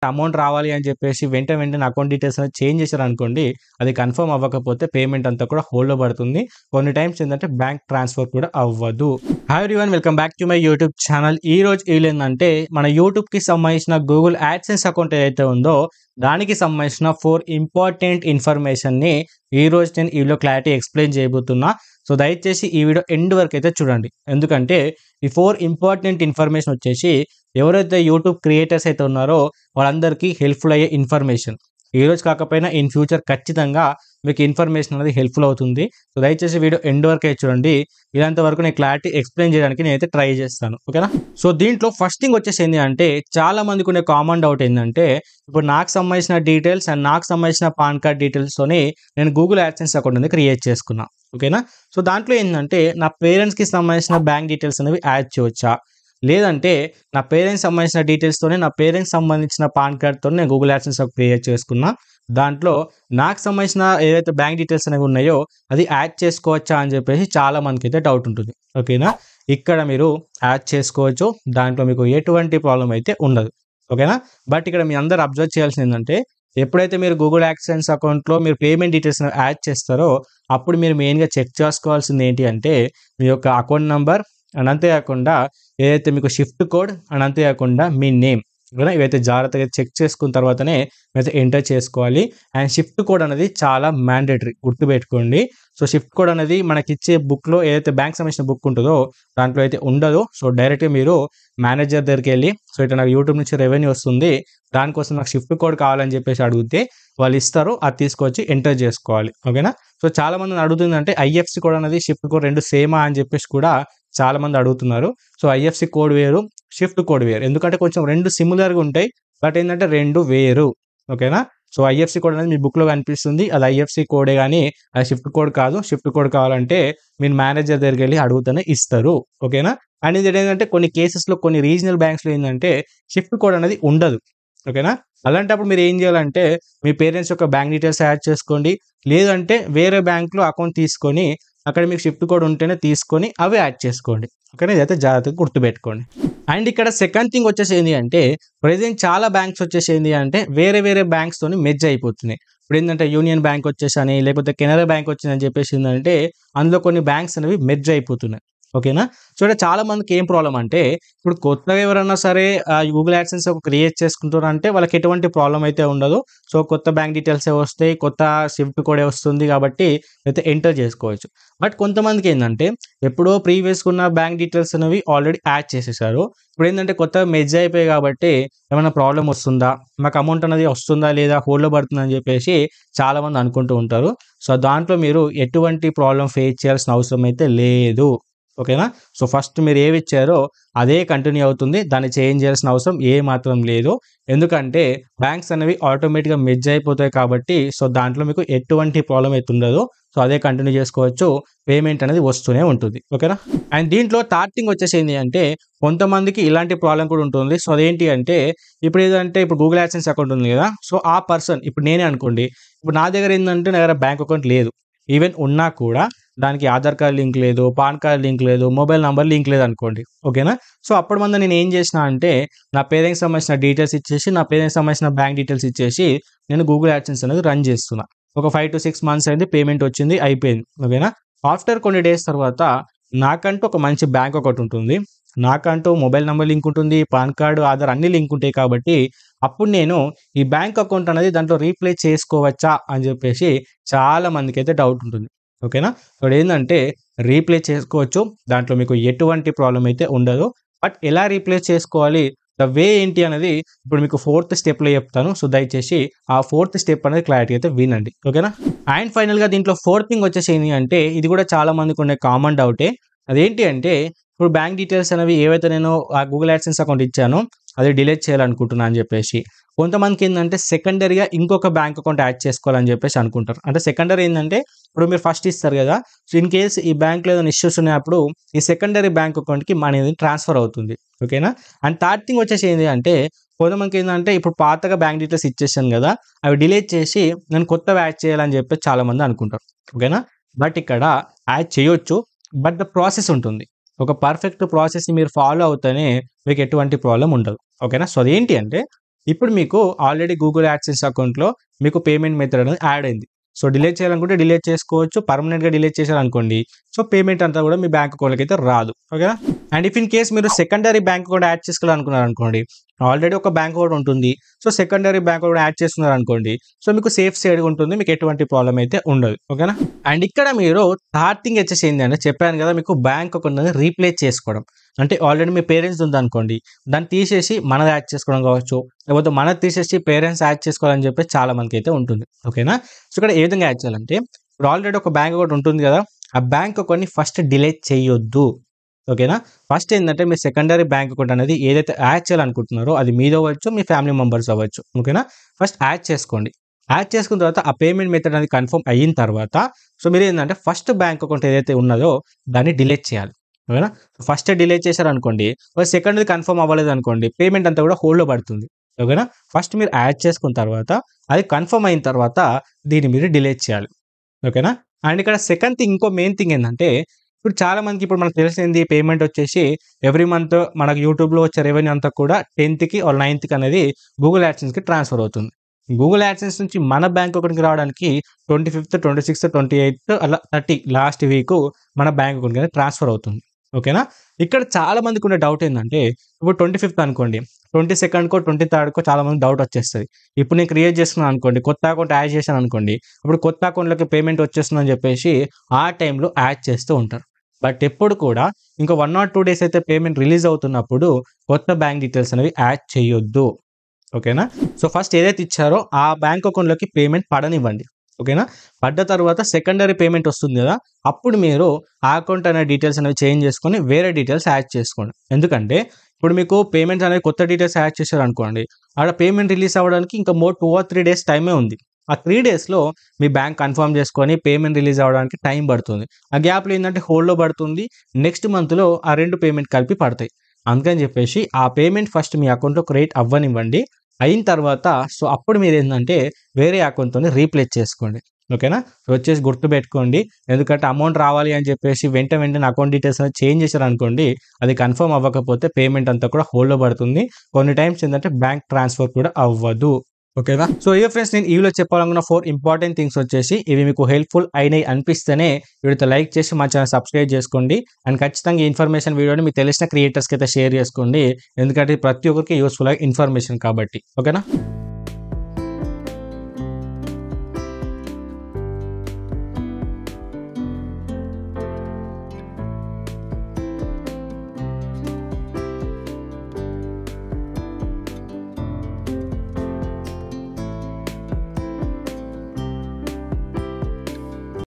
Amount రావాలి అని చెప్పేసి వెంటనే అకౌంట్ డీటెయిల్స్ అనేది చేంజ్ చేశారనుకోండి, అది కన్ఫర్మ్ అవ్వకపోతే పేమెంట్ అంతా కూడా హోల్డ్‌లో పడుతుంది. కొన్ని టైమ్స్ ఏందంటే బ్యాంక్ ట్రాన్స్‌ఫర్ కూడా అవ్వదు. Hi everyone, welcome back to my YouTube channel. ఈరోజు ఏంటంటే మన యూట్యూబ్‌కి సంబంధించిన గూగుల్ యాడ్సెన్స్ అకౌంట్ ఏదైతే ఉందో దానికి సంబంధించిన 4 ఇంపార్టెంట్ ఇన్ఫర్మేషన్‌ని ఈరోజు నేను ఈ వీడియో క్లారిటీ ఎక్స్‌ప్లెయిన్ చేయబోతున్నా. సో దయచేసి ఈ వీడియో ఎండ్ వరకు అయితే చూడండి. ఎందుకంటే ఈ 4 ఇంపార్టెంట్ ఇన్ఫర్మేషన్ వచ్చేసి ఎవరైతే యూట్యూబ్ క్రియేటర్స్ అయితే ఉన్నారో వాళ్ళందరికీ హెల్ప్‌ఫుల్ అయ్యే ఇన్ఫర్మేషన్. ఈరోజు కాకపోయినా ఇన్ ఫ్యూచర్ ఖచ్చితంగా మీకు ఇన్ఫర్మేషన్ అనేది హెల్ప్‌ఫుల్ అవుతుంది. సో దయచేసి వీడియో ఎండ్ వరకు అయితే చూడండి. ఇదంత వరకు నేను క్లారిటీ ఎక్స్‌ప్లెయిన్ చేయడానికి నేనైతే ట్రై చేస్తాను. ఓకేనా? సో దీంట్లో ఫస్ట్ థింగ్ వచ్చేసి ఏంది అంటే చాలా మందికి ఉండే కామన్ డౌట్ ఏందంటే ఇప్పుడు నాకు సంబంధించిన డీటెయిల్స్ అండ్ నాకు సంబంధించిన పాన్ కార్డ్ డీటెయిల్స్‌తోని నేను గూగుల్ యాడ్సెన్స్ అకౌంట్ అనేది క్రియేట్ చేసుకున్నా. ఓకేనా? సో దాంట్లో ఏందంటే నా పేరెంట్స్‌కి సంబంధించిన బ్యాంక్ డీటెయిల్స్ అనేవి యాడ్ చేయవచ్చా? లేదంటే నా పేరెంట్స్ సంబంధించిన డీటెయిల్స్‌తోనే నా పేరెంట్స్ సంబంధించిన పాన్ కార్డ్‌తోని నేను గూగుల్ యాడ్సెన్స్ క్రియేట్ చేసుకున్నా. దాంట్లో నాకు సంబంధించిన ఏవైతే బ్యాంక్ డీటెయిల్స్ అనేవి ఉన్నాయో అది యాడ్ చేసుకోవచ్చా అని చెప్పేసి చాలా మందికైతే డౌట్ ఉంటుంది. ఓకేనా? ఇక్కడ మీరు యాడ్ చేసుకోవచ్చు. దాంట్లో మీకు ఎటువంటి ప్రాబ్లమ్ అయితే ఉండదు. ఓకేనా? బట్ ఇక్కడ మీ అందరూ అబ్జర్వ్ చేయాల్సింది ఏందంటే ఎప్పుడైతే మీరు గూగుల్ యాడ్సెన్స్ అకౌంట్‌లో మీరు పేమెంట్ డీటెయిల్స్ యాడ్ చేస్తారో అప్పుడు మీరు మెయిన్‌గా చెక్ చేసుకోవాల్సింది ఏంటి అంటే మీ యొక్క అకౌంట్ నంబర్ అండ్ అంతేకాకుండా ఏదైతే మీకు షిఫ్ట్ కోడ్ అండ్ అంతేకాకుండా మీ నేమ్ ఓకేనా? ఇవైతే జాగ్రత్తగా చెక్ చేసుకున్న తర్వాతనే మీరైతే ఎంటర్ చేసుకోవాలి. అండ్ షిఫ్ట్ కోడ్ అనేది చాలా మ్యాండేటరీ, గుర్తుపెట్టుకోండి. సో షిఫ్ట్ కోడ్ అనేది మనకిచ్చే బుక్‌లో ఏదైతే బ్యాంక్ సంబంధించిన బుక్ ఉంటుందో దాంట్లో అయితే ఉండదు. సో డైరెక్ట్‌గా మీరు మేనేజర్ దగ్గరికెళ్ళి సో ఇట్లా నాకు యూట్యూబ్ నుంచి రెవెన్యూ వస్తుంది, దానికోసం నాకు షిఫ్ట్ కోడ్ కావాలని చెప్పేసి అడిగితే వాళ్ళు ఇస్తారు. అది తీసుకొచ్చి ఎంటర్ చేసుకోవాలి. ఓకేనా? సో చాలా మందిని అడుగుతుందంటే ఐఎఫ్‌సి కోడ్ అనేది షిఫ్ట్ కోడ్ 2 సేమా అని చెప్పేసి కూడా చాలా మంది అడుగుతున్నారు. సో ఐఎఫ్‌సి కోడ్ వేరు, షిఫ్ట్ కోడ్ వేరు. ఎందుకంటే కొంచెం 2 సిమిలర్‌గా ఉంటాయి. బట్ ఏంటంటే 2 వేరు. ఓకేనా? సో ఐఎఫ్‌సి కోడ్ అనేది మీ బుక్‌లో కనిపిస్తుంది. అది ఐఎఫ్‌సి కోడే గానీ అది షిఫ్ట్ కోడ్ కాదు. షిఫ్ట్ కోడ్ కావాలంటే మీరు మేనేజర్ దగ్గరికెళ్ళి అడుగుతేనే ఇస్తారు. ఓకేనా? అండ్ ఇది ఏంటంటే కొన్ని కేసెస్‌లో కొన్ని రీజనల్ బ్యాంక్స్‌లో ఏందంటే షిఫ్ట్ కోడ్ అనేది ఉండదు. ఓకేనా? అలాంటప్పుడు మీరు ఏం చేయాలంటే మీ పేరెంట్స్ యొక్క బ్యాంక్ డీటెయిల్స్ యాడ్ చేసుకోండి. లేదంటే వేరే బ్యాంక్‌లో అకౌంట్ తీసుకొని అక్కడ మీకు షిఫ్ట్ కోడ్ ఉంటేనే తీసుకొని అవి యాడ్ చేసుకోండి. ఓకేనా? ఇదైతే జాగ్రత్తగా గుర్తుపెట్టుకోండి. అండ్ ఇక్కడ సెకండ్ థింగ్ వచ్చేసి ఏంది అంటే ప్రెజెంట్ చాలా బ్యాంక్స్ వచ్చేసి ఏంది అంటే వేరే బ్యాంక్స్‌తోని మెర్జ్ అయిపోతున్నాయి. ఇప్పుడు ఏందంటే యూనియన్ బ్యాంక్ వచ్చేసని లేకపోతే కెనరా బ్యాంక్ వచ్చిందని చెప్పేసి ఏందంటే అందులో కొన్ని బ్యాంక్స్ అనేవి మెర్జ్ అయిపోతున్నాయి. ఓకేనా? సో ఇక్కడ చాలా మందికి ఏం ప్రాబ్లమ్ అంటే ఇప్పుడు కొత్తగా ఎవరైనా సరే గూగుల్ యాడ్సెన్స్ క్రియేట్ చేసుకుంటున్నారంటే వాళ్ళకి ఎటువంటి ప్రాబ్లమ్ అయితే ఉండదు. సో కొత్త బ్యాంక్ డీటెయిల్సే వస్తాయి. కొత్త షిఫ్ట్ కోడే వస్తుంది కాబట్టి అయితే ఎంటర్ చేసుకోవచ్చు. బట్ కొంతమందికి ఏందంటే ఎప్పుడో ప్రీవియస్‌గా ఉన్న బ్యాంక్ డీటెయిల్స్ అనేవి ఆల్రెడీ యాడ్ చేసేసారు. ఇప్పుడు ఏందంటే కొత్తగా మెర్జ్ అయిపోయాయి కాబట్టి ఏమైనా ప్రాబ్లమ్ వస్తుందా? మాకు అమౌంట్ అనేది వస్తుందా లేదా హోల్డ్‌లో పడుతుందా అని చెప్పేసి చాలా మంది అనుకుంటూ ఉంటారు. సో దాంట్లో మీరు ఎటువంటి ప్రాబ్లమ్ ఫేస్ చేయాల్సిన అవసరం అయితే లేదు. ఓకేనా? సో ఫస్ట్ మీరు ఏవి ఇచ్చారో అదే కంటిన్యూ అవుతుంది. దాన్ని చేంజ్ చేయాల్సిన అవసరం ఏమాత్రం లేదు. ఎందుకంటే బ్యాంక్స్ అనేవి ఆటోమేటిక్‌గా మెర్జ్ అయిపోతాయి కాబట్టి సో దాంట్లో మీకు ఎటువంటి ప్రాబ్లమ్ అయితే ఉండదు. సో అదే కంటిన్యూ చేసుకోవచ్చు. పేమెంట్ అనేది వస్తూనే ఉంటుంది. ఓకేనా? అండ్ దీంట్లో థర్డ్ థింగ్ వచ్చేసి ఏంది అంటే కొంతమందికి ఇలాంటి ప్రాబ్లమ్ కూడా ఉంటుంది. సో అదేంటి అంటే ఇప్పుడు ఏదంటే ఇప్పుడు గూగుల్ యాడ్సెన్స్ అకౌంట్ ఉంది కదా! సో ఆ పర్సన్ ఇప్పుడు నేనే అనుకోండి. ఇప్పుడు నా దగ్గర ఏందంటే నా దగ్గర బ్యాంక్ అకౌంట్ లేదు. ఈవెన్ ఉన్నా కూడా దానికి ఆధార్ కార్డ్ లింక్ లేదు, పాన్ కార్డ్ లింక్ లేదు, మొబైల్ నంబర్ లింక్ లేదనుకోండి. ఓకేనా? సో అప్పుడు మందు నేను ఏం చేసినా అంటే నా పేరెంట్స్‌కి సంబంధించిన డీటెయిల్స్ ఇచ్చేసి, నా పేరెంట్స్‌కి సంబంధించిన బ్యాంక్ డీటెయిల్స్ ఇచ్చేసి నేను గూగుల్ యాడ్సెన్స్ అనేది రన్ చేస్తున్నా. ఒక 5-6 మంత్స్ అయింది. పేమెంట్ వచ్చింది. అయిపోయింది. ఓకేనా? ఆఫ్టర్ కొన్ని డేస్ తర్వాత నాకంటూ ఒక మంచి బ్యాంక్ అకౌంట్ ఉంటుంది. నాకంటూ మొబైల్ నంబర్ లింక్ ఉంటుంది. పాన్ కార్డ్, ఆధార్ అన్నీ లింక్ ఉంటాయి కాబట్టి అప్పుడు నేను ఈ బ్యాంక్ అకౌంట్ అనేది దాంట్లో రీప్లేస్ చేసుకోవచ్చా అని చెప్పేసి చాలా మందికైతే డౌట్ ఉంటుంది. ఓకేనా? ఇప్పుడేందంటే రీప్లేస్ చేసుకోవచ్చు. దాంట్లో మీకు ఎటువంటి ప్రాబ్లమ్ అయితే ఉండదు. బట్ ఎలా రీప్లేస్ చేసుకోవాలి? ద వే ఏంటి అనేది ఇప్పుడు మీకు ఫోర్త్ స్టెప్‌లో చెప్తాను. సో దయచేసి ఆ ఫోర్త్ స్టెప్ అనేది క్లారిటీ అయితే వినండి. ఓకేనా? అండ్ ఫైనల్‌గా దీంట్లో ఫోర్త్ థింగ్ వచ్చేసి ఏంది అంటే ఇది కూడా చాలా మందికి ఉండే కామన్ డౌటే. అదేంటి అంటే ఇప్పుడు బ్యాంక్ డీటెయిల్స్ అనేవి ఏవైతే నేను ఆ గూగుల్ యాడ్సెన్స్ అకౌంట్ ఇచ్చానో అది డిలీట్ చేయాలనుకుంటున్నా అని చెప్పేసి. కొంతమందికి ఏందంటే సెకండరీగా ఇంకొక బ్యాంక్ అకౌంట్ యాడ్ చేసుకోవాలని చెప్పేసి అనుకుంటారు. అంటే సెకండరీ ఏందంటే ఇప్పుడు మీరు ఫస్ట్ ఇస్తారు కదా! సో ఇన్ కేస్ ఈ బ్యాంక్‌లో ఏదైనా ఇష్యూస్ ఉన్నప్పుడు ఈ సెకండరీ బ్యాంక్ అకౌంట్‌కి మనీ అనేది ట్రాన్స్‌ఫర్ అవుతుంది. ఓకేనా? అండ్ థర్డ్ థింగ్ వచ్చేసి ఏంది అంటే కొంతమందికి ఏందంటే ఇప్పుడు పాతగా బ్యాంక్ డీటెయిల్స్ ఇచ్చేసాను కదా! అవి డిలీట్ చేసి నేను కొత్తవి యాడ్ చేయాలని చెప్పేసి చాలామంది అనుకుంటారు. ఓకేనా? బట్ ఇక్కడ యాడ్ చేయొచ్చు. బట్ ద ప్రాసెస్ ఉంటుంది. ఒక పర్ఫెక్ట్ ప్రాసెస్‌ని మీరు ఫాలో అవుతేనే మీకు ఎటువంటి ప్రాబ్లమ్ ఉండదు. ఓకేనా? సో అదేంటి అంటే ఇప్పుడు మీకు ఆల్రెడీ గూగుల్ యాడ్సెన్స్ అకౌంట్‌లో మీకు పేమెంట్ మెథడ్ అనేది యాడ్ అయింది. సో, డిలీట్ చేయాలనుకుంటే డిలీట్ చేసుకోవచ్చు. పర్మనెంట్‌గా డిలీట్ చేశారనుకోండి, సో, పేమెంట్ అంతా కూడా మీ బ్యాంక్ అకౌంట్‌లోకైతే రాదు. ఓకేనా? అండ్ ఇఫ్ ఇన్ కేస్ మీరు సెకండరీ బ్యాంక్ అకౌంట్ యాడ్ చేసుకోవాలనుకున్నారనుకోండి, ఆల్రెడీ ఒక బ్యాంక్ అకౌంట్ ఉంటుంది. So, secondary bank account add చేసుకున్నారనుకోండి, సో, మీకు సేఫ్ సైడ్‌గా ఉంటుంది. మీకు ఎటువంటి ప్రాబ్లమ్ అయితే ఉండదు. ఓకేనా? అండ్ ఇక్కడ మీరు థర్డ్ థింగ్ వచ్చేసి ఏంటంటే చెప్పాను కదా, మీకు బ్యాంక్ అకౌంట్ అనేది రీప్లేస్ చేసుకోవడం. అంటే ఆల్రెడీ మీ పేరెంట్స్‌ది ఉందనుకోండి, దాన్ని తీసేసి మనది యాడ్ చేసుకోవడం కావచ్చు, లేకపోతే మనది తీసేసి పేరెంట్స్ యాడ్ చేసుకోవాలని చెప్పేసి చాలా మందికైతే ఉంటుంది. ఓకేనా? సో, ఇక్కడ ఏ విధంగా యాడ్ చేయాలంటే, ఇప్పుడు ఆల్రెడీ ఒక బ్యాంక్ అకౌంట్ ఉంటుంది కదా, ఆ బ్యాంక్ అకౌంట్‌ని ఫస్ట్ డిలీట్ చేయొద్దు. ఓకేనా? ఫస్ట్ ఏందంటే మీ సెకండరీ బ్యాంక్ అకౌంట్ అనేది ఏదైతే యాడ్ చేయాలనుకుంటున్నారో అది మీదవ్వచ్చు, మీ ఫ్యామిలీ మెంబర్స్ అవ్వచ్చు. ఓకేనా? ఫస్ట్ యాడ్ చేసుకోండి. యాడ్ చేసుకున్న తర్వాత ఆ పేమెంట్ మెథడ్ అనేది కన్ఫర్మ్ అయిన తర్వాత సో, మీరేందంటే ఫస్ట్ బ్యాంక్ అకౌంట్ ఏదైతే ఉన్నదో దాన్ని డిలీట్ చేయాలి. ఓకేనా? ఫస్టే డిలీట్ చేశారనుకోండి, సెకండ్‌ది కన్ఫర్మ్ అవ్వలేదనుకోండి, పేమెంట్ అంతా కూడా హోల్డ్‌లో పడుతుంది. ఓకేనా? ఫస్ట్ మీరు యాడ్ చేసుకున్న తర్వాత అది కన్ఫర్మ్ అయిన తర్వాత దీన్ని మీరు డిలీట్ చేయాలి. ఓకేనా? అండ్ ఇక్కడ సెకండ్ థింగ్ ఇంకో మెయిన్ థింగ్ ఏందంటే, ఇప్పుడు చాలా మందికి ఇప్పుడు మనకు తెలిసింది పేమెంట్ వచ్చేసి ఎవ్రీ మంత్ మనకు యూట్యూబ్‌లో వచ్చే రెవెన్యూ అంతా కూడా 10థ్‌కి ఆర్ 9థ్‌కి అనేది గూగుల్ యాడ్సెన్స్‌కి ట్రాన్స్‌ఫర్ అవుతుంది. గూగుల్ యాడ్సెన్స్ నుంచి మన బ్యాంక్ అకౌంట్‌కి రావడానికి 25థ్, 26థ్, 28థ్ అలా 30 లాస్ట్ వీకు మన బ్యాంక్ అకౌంట్‌కి అనేది ట్రాన్స్‌ఫర్ అవుతుంది. ఓకేనా? ఇక్కడ చాలా మందికి ఉండే డౌట్ ఏందంటే, ఇప్పుడు 25థ్ అనుకోండి, 22కో, 23కో చాలా మందికి డౌట్ వచ్చేస్తది. ఇప్పుడు నేను క్రియేట్ చేసుకున్నాను అనుకోండి, కొత్త అకౌంట్ యాడ్ చేశాను అనుకోండి, అప్పుడు కొత్త అకౌంట్‌లోకి పేమెంట్ వచ్చేస్తుందని చెప్పేసి ఆ టైంలో యాడ్ చేస్తూ ఉంటారు. బట్ ఎప్పుడు కూడా ఇంకా 1 ఆర్ 2 డేస్ అయితే పేమెంట్ రిలీజ్ అవుతున్నప్పుడు కొత్త బ్యాంక్ డీటెయిల్స్ అనేవి యాడ్ చేయొద్దు. ఓకేనా? సో, ఫస్ట్ ఏదైతే ఇచ్చారో ఆ బ్యాంక్ అకౌంట్‌లోకి పేమెంట్ పడనివ్వండి. ఓకేనా? పడ్డ తర్వాత సెకండరీ పేమెంట్ వస్తుంది కదా, అప్పుడు మీరు ఆ అకౌంట్ అనే డీటెయిల్స్ అనేవి చేంజ్ చేసుకొని వేరే డీటెయిల్స్ యాడ్ చేసుకోండి. ఎందుకంటే ఇప్పుడు మీకు పేమెంట్స్ అనేది కొత్త డీటెయిల్స్ యాడ్ చేశారనుకోండి, ఆడ పేమెంట్ రిలీజ్ అవ్వడానికి ఇంకా 2 ఆర్ 3 డేస్ టైమే ఉంది. ఆ 3 డేస్‌లో మీ బ్యాంక్ కన్ఫర్మ్ చేసుకొని పేమెంట్ రిలీజ్ అవ్వడానికి టైం పడుతుంది. ఆ గ్యాప్‌లో ఏందంటే హోల్డ్‌లో పడుతుంది. నెక్స్ట్ మంత్‌లో ఆ 2 పేమెంట్ కలిపి పడతాయి. అందుకని చెప్పేసి ఆ పేమెంట్ ఫస్ట్ మీ అకౌంట్‌లో క్రియేట్ అవ్వనివ్వండి. అయిన తర్వాత సో, అప్పుడు మీరేందంటే వేరే అకౌంట్‌తోని రీప్లేస్ చేసుకోండి. ఓకేనా? సో, వచ్చేసి గుర్తుపెట్టుకోండి. ఎందుకంటే అమౌంట్ రావాలి అని చెప్పేసి వెంటనే అకౌంట్ డీటెయిల్స్ అనేది చేంజ్ చేశారనుకోండి, అది కన్ఫర్మ్ అవ్వకపోతే పేమెంట్ అంతా కూడా హోల్డ్‌లో పడుతుంది. కొన్ని టైమ్స్ ఏందంటే బ్యాంక్ ట్రాన్స్‌ఫర్ కూడా అవ్వదు. ఓకేనా? సో, ఇవి ఫ్రెండ్స్ నేను ఈ వీడియోలో చెప్పాలనుకున్న 4 ఇంపార్టెంట్ థింగ్స్ వచ్చేసి ఇవి మీకు హెల్ప్‌ఫుల్ అయినాయి అనిపిస్తేనే వీడియోతో లైక్ చేసి మా ఛానెల్ సబ్స్క్రైబ్ చేసుకోండి. అండ్ ఖచ్చితంగా ఈ ఇన్ఫర్మేషన్ వీడియోని మీకు తెలిసిన క్రియేటర్స్‌కి అయితే షేర్ చేసుకోండి. ఎందుకంటే ప్రతి ఒక్కరికి యూజ్‌ఫుల్ ఇన్ఫర్మేషన్ కాబట్టి. ఓకేనా?